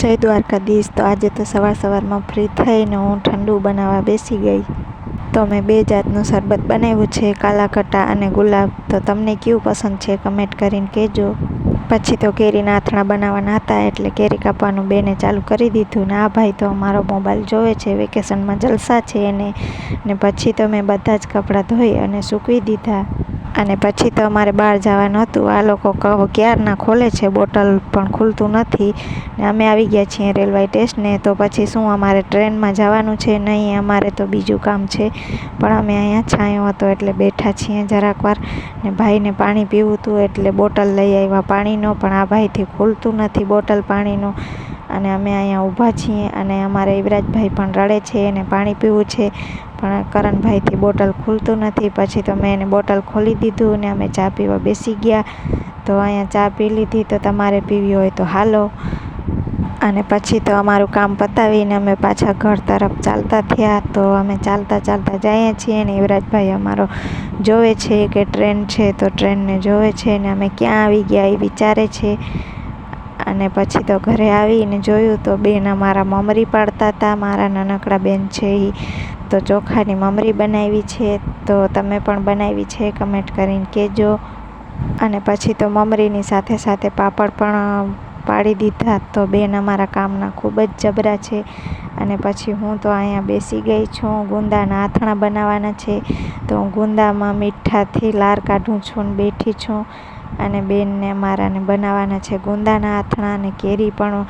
જય દ્વારકાધીશ। તો આજે તો સવારમાં ફ્રી થઈને હું ઠંડુ બનાવવા બેસી ગઈ। તો મેં 2 જાતનું શરબત બનાવ્યું છે, કાલા કટા અને ગુલાબ। તો તમને કેવું પસંદ છે કમેન્ટ કરીને કહેજો। પછી તો કેરીના આથણા બનાવવાના હતા એટલે કેરી કાપવાનું બેને ચાલુ કરી દીધું ને આ ભાઈ તો અમારો મોબાઈલ જોવે છે, વેકેશનમાં જલસા છે એને। ને પછી તો મેં બધા જ કપડાં ધોઈ અને સૂકવી દીધા અને પછી તો અમારે બહાર જવાનું હતું। આ લોકો ક્યારના ખોલે છે, બોટલ પણ ખુલતું નથી ને અમે આવી ગયા છીએ રેલવે સ્ટેશને। તો પછી શું અમારે ટ્રેનમાં જવાનું છે નહીં, અમારે તો બીજું કામ છે, પણ અમે અહીંયા છાંયો હતો એટલે બેઠા છીએ જરાક વાર ને ભાઈને પાણી પીવું હતું એટલે બોટલ લઈ આવ્યા પાણીનો, પણ આ ભાઈથી ખુલતું નથી બોટલ પાણીનું અને અમે અહીંયા ઊભા છીએ અને અમારે યુવરાજભાઈ પણ રડે છે, એને પાણી પીવું છે પણ કરણભાઈથી બોટલ ખુલતું નથી। પછી તો મેં એને બોટલ ખોલી દીધું ને અમે ચા પીવા બેસી ગયા। તો અહીંયા ચા પી લીધી, તો તમારે પીવી હોય તો હાલો। અને પછી તો અમારું કામ પતાવીને અમે પાછા ઘર તરફ ચાલતા થયા। તો અમે ચાલતા જઈએ છીએ ને યુવરાજભાઈ અમારો જોવે છે કે ટ્રેન છે, તો ટ્રેનને જોવે છે ને અમે ક્યાં આવી ગયા એ વિચારે છે। અને પછી તો ઘરે આવીને જોયું તો બેન અમારા મમરી પાડતા હતા, મારા નાનકડા બેન છે એ તો ચોખાની મમરી બનાવી છે। તો તમે પણ બનાવી છે કમેન્ટ કરીને કહેજો। અને પછી તો મમરીની સાથે સાથે પાપડ પણ પાડી દીધા। તો બેન અમારા કામના ખૂબ જ જબરા છે। અને પછી હું તો અહીંયા બેસી ગઈ છું, ગુંદાના આથણા બનાવવાના છે તો હું ગુંદામાં મીઠાથી લાર કાઢું છું ને બેઠી છું। અને બેનને અમારાને બનાવવાના છે ગુંદાના આથણા અને કેરી પણ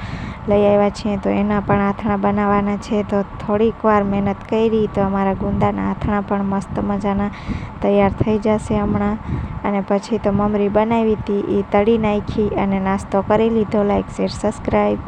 લઈ આવ્યા છીએ તો એના પણ આથણા બનાવવાના છે। તો થોડીક વાર મહેનત કરી તો અમારા ગુંદાના આથણા પણ મસ્ત મજાના તૈયાર થઈ જશે હમણાં। અને પછી તો મમરી બનાવી હતી એ તળી નાખી અને નાસ્તો કરી લીધો। Like share subscribe.